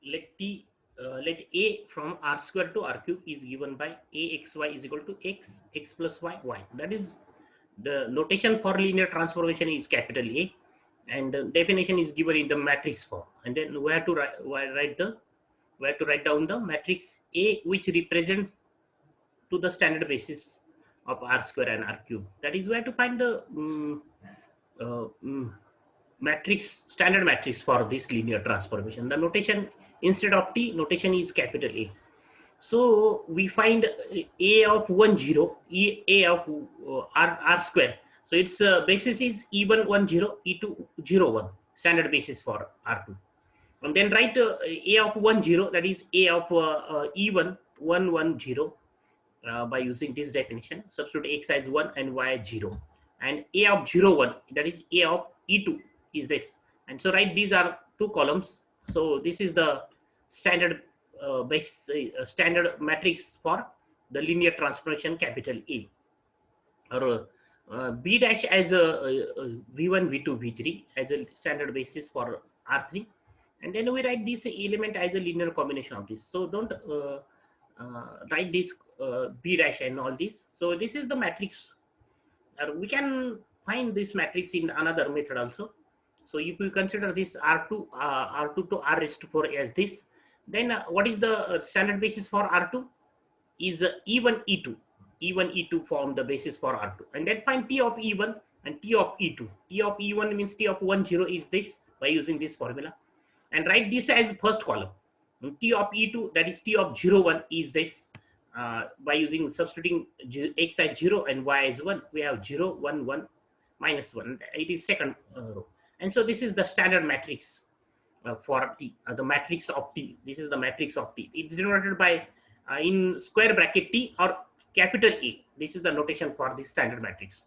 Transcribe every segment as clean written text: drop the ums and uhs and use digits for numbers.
let t let a from r square to r cube is given by axy is equal to x plus y. That is the notation for linear transformation is capital A, and the definition is given in the matrix form. And then we have to write down the matrix A, which represents to the standard basis of r square and r cube. That is where to find the uh, mm, matrix, standard matrix for this linear transformation. The notation instead of t notation is capital A. So we find a of 1 0, a of r square. So its basis is e1 1 0, e2 0 1, standard basis for r2. And then write a of 1 0, that is a of e1 1 1 0, by using this definition. Substitute x as 1 and y as 0. And a of 0 1, that is a of e2 is this. And so write these are two columns. So this is the standard standard matrix for the linear transformation capital A, or B dash as a V1, V2, V3 as a standard basis for R3, and then we write this element as a linear combination of this. So don't write this B dash and all this. So this is the matrix. We can find this matrix in another method also. So if we consider this R2 to R raised to 4 as this, then what is the standard basis for R2 is E1 E2. E1 E2 form the basis for R2, and then find T of E1 and T of E2. T of E1 means T of 1 0 is this by using this formula, and write this as first column. T of E2, that is T of 0 1 is this, by using substituting x as 0 and y as 1. We have 0 1 1 minus 1. It is second row. And so this is the standard matrix for T, the matrix of T. This is the matrix of T. It's denoted by in square bracket T or capital A. This is the notation for the standard matrix.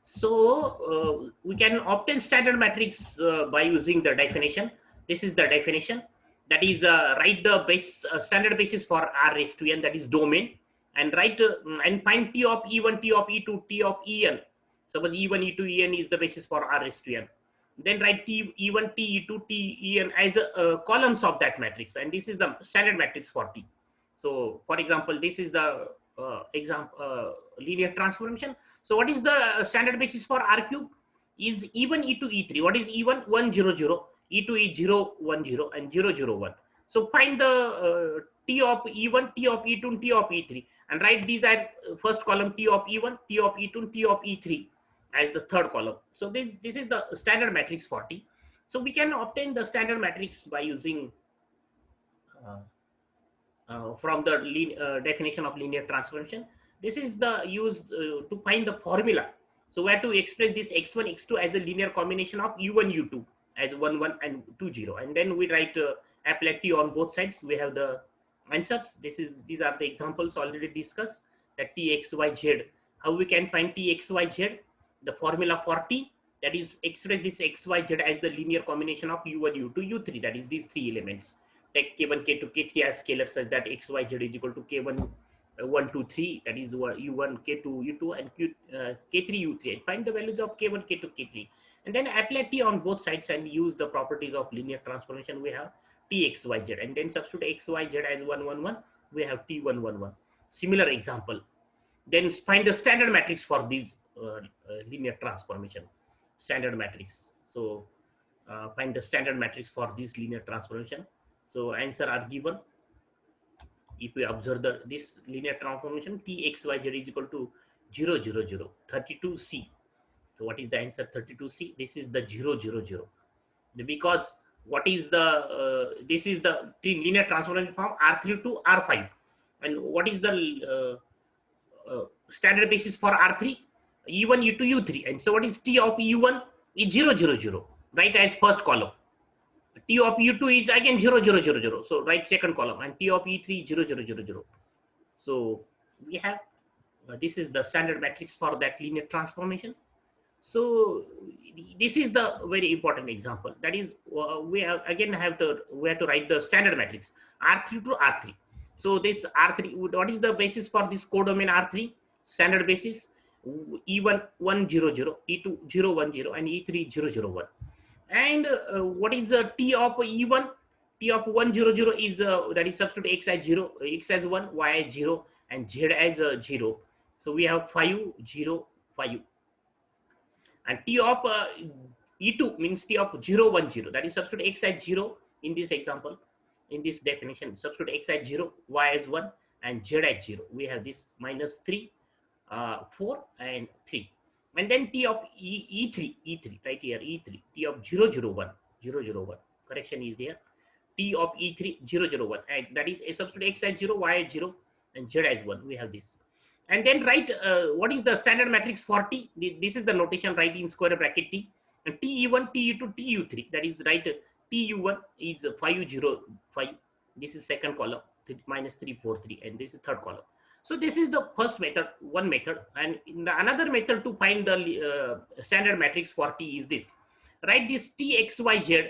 So we can obtain standard matrix by using the definition. This is the definition. That is write the base standard basis for R raised to n, that is domain, and write and find T of E1, T of E2, T of En. Suppose E1, E2, En is the basis for R raised to n. Then write T E1, T E2, T En as columns of that matrix, and this is the standard matrix for T. So for example, this is the linear transformation. So what is the standard basis for R cube? Is E1, E2, E3. What is E1? 1 0 0. E2 is 0 1 0 and 0 0 1. So find the T of E1, T of E2, and T of E3, and write these as first column T of E1, T of E2, and T of E3 as the third column. So this is the standard matrix for T. So we can obtain the standard matrix by using from the definition of linear transformation. This is the use to find the formula. So we have to express this x1 x2 as a linear combination of u1 u2 as 1 1 and 2 0, and then we write apply T on both sides. We have the answers. These are the examples already discussed, that T x y z. How we can find T x y z? The formula for T, that is express this x y z as the linear combination of u1 u2 u3, that is these three elements. Take k1 k2 k3 as scalars such that x y z is equal to k1 1 2 3, that is u1 k2 u2 and k3 u3, and find the values of k1 k2 k3, and then apply T on both sides and use the properties of linear transformation. We have T x y z, and then substitute x y z as 1 1 1. We have T 1 1 1. Similar example. Then find the standard matrix for these linear transformation. Standard matrix. So find the standard matrix for this linear transformation. So answer are given. If we observe this linear transformation, T x y z is equal to 0 0 0, 32C. So what is the answer? 32C. This is the 0 0 0. Because what is the this is the linear transformation from R3 to R5, and what is the standard basis for R3? E1 E2 U3, and so what is T of E1 is 0 0 0. Write as first column. T of U2 is again 0 0 0 0. So write second column, and T of E3 0 0 0 0. So we have this is the standard matrix for that linear transformation. So this is the very important example. That is we have to write the standard matrix R3 to R3. So this R3, what is the basis for this codomain R3? Standard basis E1 1 0 0, E2 0 1 0, and E3 0 0 1. And what is the T of E1? T of 1 0 0 is that is substitute x as 0, x as 1, y as 0, and z as 0. So we have 5 0 5. And T of E2 means T of 0 1 0, that is substitute x as 0 in this example, in this definition, substitute x as 0, y as 1, and z as 0. We have this minus 3, 4 and 3. And then T of E3 right here, E3, T of 0 0 1 0 0 1, correction is there, T of E3 0 0 1, and that is a substitute x as 0, y as 0, and z as 1. We have this. And then write what is the standard matrix for T. This is the notation, right, in square bracket T. And TE1, TE2, TU3, that is right, TU1 is 5 0 5. This is second column, minus 3 4 3, and this is third column. So this is the first method, one method. And in the another method to find the standard matrix for T is this. Write this TXYZ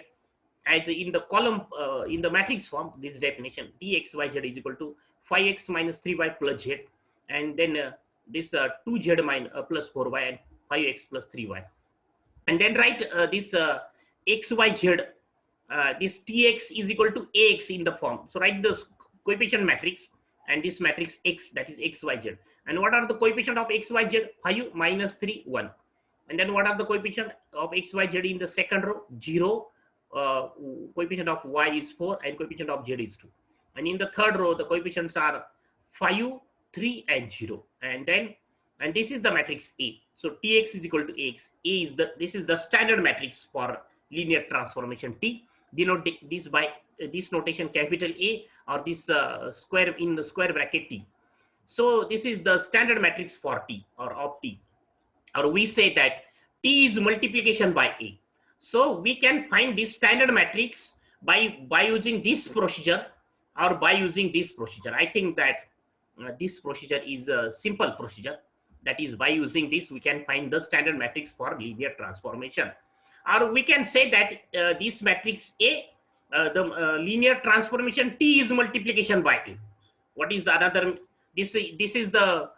as in the column, in the matrix form, this definition, TXYZ is equal to 5x minus 3y plus z, and then this 2z minus plus 4y, and 5x plus 3y. And then write this xyz, this tx is equal to ax in the form. So write the coefficient matrix and this matrix x, that is xyz. And what are the coefficient of xyz? 5 minus 3 1. And then what are the coefficient of xyz in the second row? 0, coefficient of y is 4, and coefficient of z is 2. And in the third row the coefficients are 5 3 and 0. And then, and this is the matrix A. So Tx is equal to Ax. A is the, this is the standard matrix for linear transformation T. Denote this by this notation, capital A, or this square in the square bracket T. So this is the standard matrix for T, or of T. Or we say that T is multiplication by A. So we can find this standard matrix by using this procedure or by using this procedure. I think that this procedure is a simple procedure. That is, by using this we can find the standard matrix for linear transformation. Or we can say that this matrix A, the linear transformation T is multiplication by A. What is the another? This is the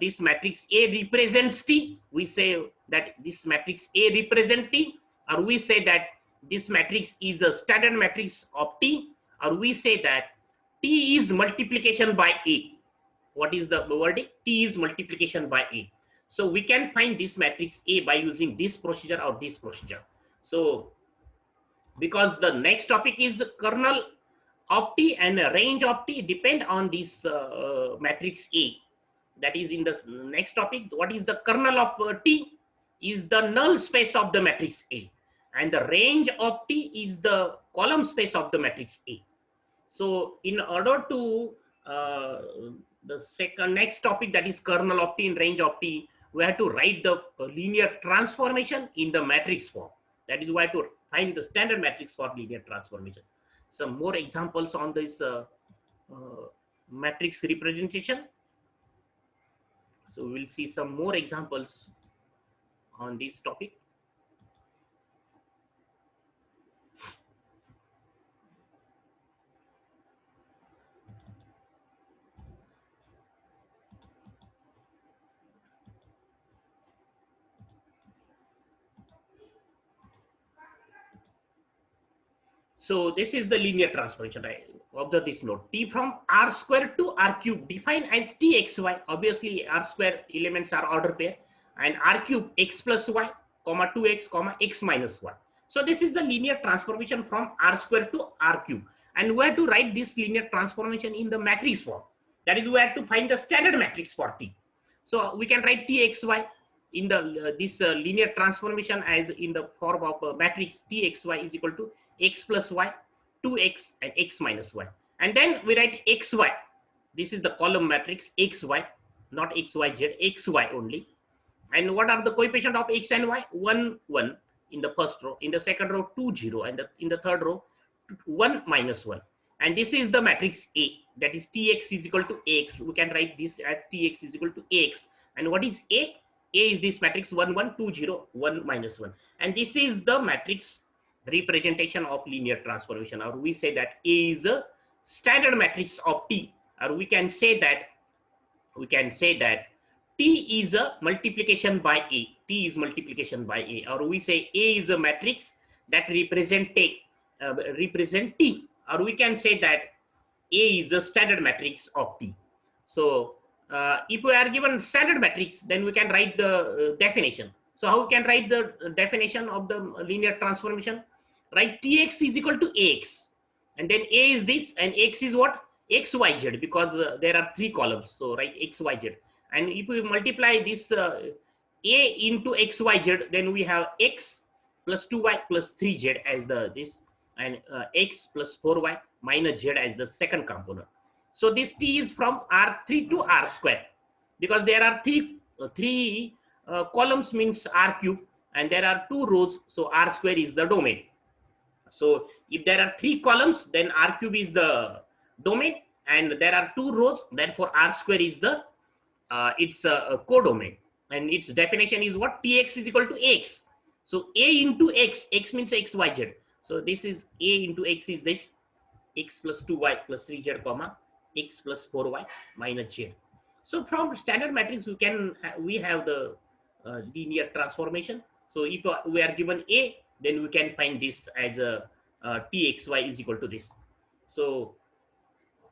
this matrix A represents T. We say that this matrix A represents T, or we say that this matrix is a standard matrix of T, or we say that T is multiplication by A. What is the wording? T is multiplication by A. So we can find this matrix A by using this procedure or this procedure. So because the next topic is kernel of T and range of T depend on this matrix A. That is in the next topic. What is the kernel of T? Is the null space of the matrix A, and the range of T is the column space of the matrix A. So in order to the next topic, that is kernel of T and range of T, we have to write the linear transformation in the matrix form. That is why to find the standard matrix for linear transformation. Some more examples on this matrix representation. So we will see some more examples on this topic. So this is the linear transformation. I observe this note. T from R square to R cube defined as Txy. Obviously R square elements are order pair, and R cube x plus y, comma 2x, comma x minus 1. So this is the linear transformation from R square to R cube. And we have to write this linear transformation in the matrix form. That is, we have to find the standard matrix for T. So we can write Txy in the this linear transformation as in the form of matrix Txy is equal to x plus y, 2x, and x minus y. And then we write xy. This is the column matrix xy, not xyz, xy only. And what are the coefficient of x and y? 1 1 in the first row, in the second row 2 0, and in the third row 1 minus 1. And this is the matrix A, that is Tx is equal to x. We can write this as Tx is equal to x. And what is A? A is this matrix 1 1 2 0 1 minus 1. And this is the matrix representation of linear transformation, or we say that A is a standard matrix of T, or we can say that T is a multiplication by A. T is multiplication by A, or we say A is a matrix that represent T, or we can say that A is a standard matrix of T. So if we are given standard matrix, then we can write the definition. So how we can write the definition of the linear transformation? Write Tx is equal to Ax, and then A is this, and X is what? XYZ, because there are three columns. So write XYZ, and if we multiply this A into XYZ, then we have X plus 2y plus 3z as the this, and X plus 4y minus z as the second component. So this T is from R3 to R square, because there are three columns means R cube, and there are two rows, so R square is the domain. So if there are three columns, then R cube is the domain, and there are two rows, therefore R square is the its codomain, and its definition is what? Tx is equal to X. So A into X, X means XYZ. So this is A into X is this, X plus 2y plus 3z comma X plus 4y minus z. So from standard matrix we have the linear transformation. So if we are given A, then we can find this as a Txy is equal to this. So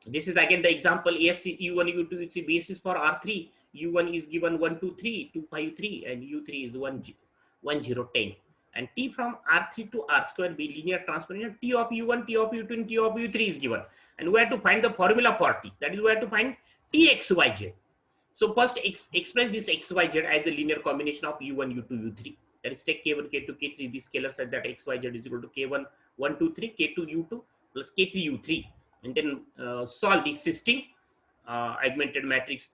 this is again the example. Yes, U1, U2, you see basis for R3. U1 is given 1, 2, 3, 2, 5, 3, and U3 is 1, 0, 10. And T from R3 to R square be linear transformation. T of U1, T of U2, and T of U3 is given. And we have to find the formula for T. That is, we have to find Txyz. So first express this xyz as a linear combination of U1, U2, U3. That is, take K1, K2, K3, these scalars such that xyz is equal to K1, 1, 2, 3, K2, U2 plus K3, U3. And then solve this system. Augmented matrix,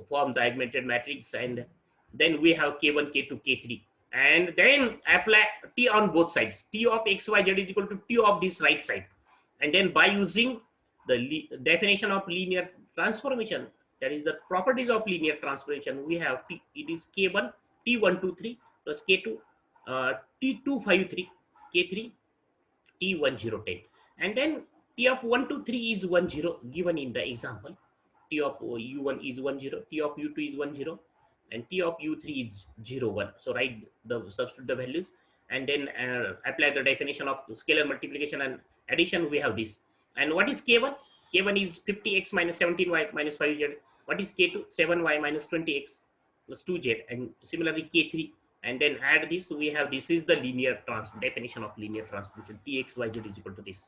form the augmented matrix, and then we have K1, K2, K3. And then apply T on both sides. T of xyz is equal to T of this right side. And then by using the definition of linear transformation, that is the properties of linear transformation, we have T, it is K1, T123 plus K2, T253, K3, T1010. And then T of 1, 2, 3 is 10 given in the example. T of U1 is 10, T of U2 is 10, and T of U3 is 0, 1. So write substitute the values, and then apply the definition of scalar multiplication and addition. We have this. And what is K1? K1 is 50x minus 17y minus 5z. What is K2? 7y minus 20x plus 2z. And similarly K3. And then add this. We have, this is the linear definition of linear transformation. Txyz is equal to this.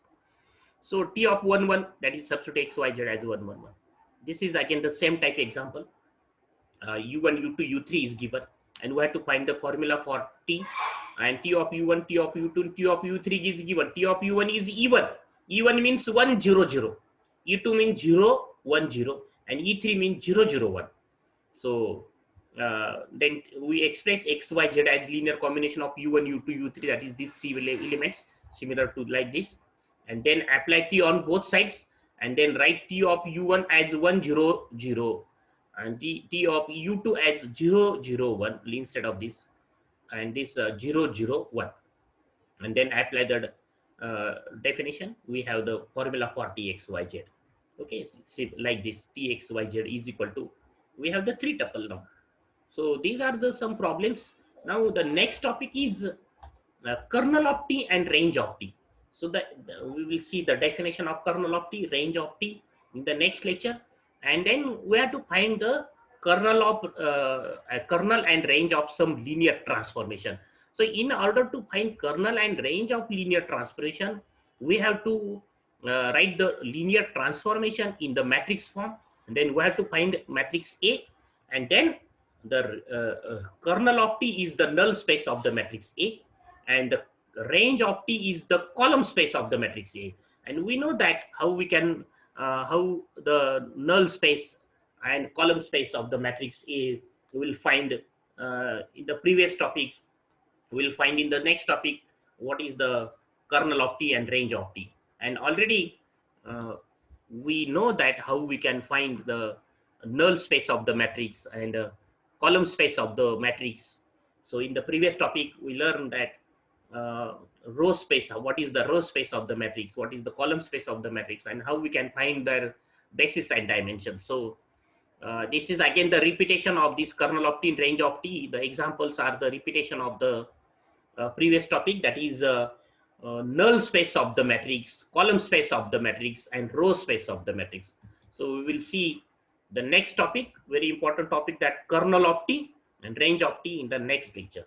So T of 1, 1, that is substitute xyz as 1, 1, 1. This is again the same type example. U1, U2, U3 is given, and we have to find the formula for T. And T of U1, T of U2, T of U3 is given. T of U1 is even. E1 means 1, 0, 0. E2 means 0, 1, 0. And E3 means 0, 0, 1. So then we express xyz as linear combination of U1, U2, U3, that is these three elements, similar to like this. And then apply T on both sides, and then write T of U1 as 1, 0, 0, and T of U2 as 0, 0, 1 instead of this, and this 0, 0, 1. And then apply the definition. We have the formula for Txyz. Okay, see, like this, Txyz is equal to, we have the three tuple now. So these are the some problems. Now the next topic is kernel of T and range of T. So we will see the definition of kernel of T, range of T in the next lecture, and then we have to find the kernel of kernel and range of some linear transformation. So in order to find kernel and range of linear transformation, we have to write the linear transformation in the matrix form, and then we have to find matrix A, and then the kernel of T is the null space of the matrix A, and the range of T is the column space of the matrix A. And we know that how we can how the null space and column space of the matrix A will find in the previous topic. We'll find in the next topic what is the kernel of T and range of T. And already we know that how we can find the null space of the matrix and column space of the matrix. So in the previous topic, we learned that row space, what is the row space of the matrix, what is the column space of the matrix, and how we can find their basis and dimension. So this is again the repetition of this kernel of T and range of T. The examples are the repetition of the previous topic, that is null space of the matrix, column space of the matrix, and row space of the matrix. So we will see the next topic, very important topic, that kernel of T and range of T, in the next lecture.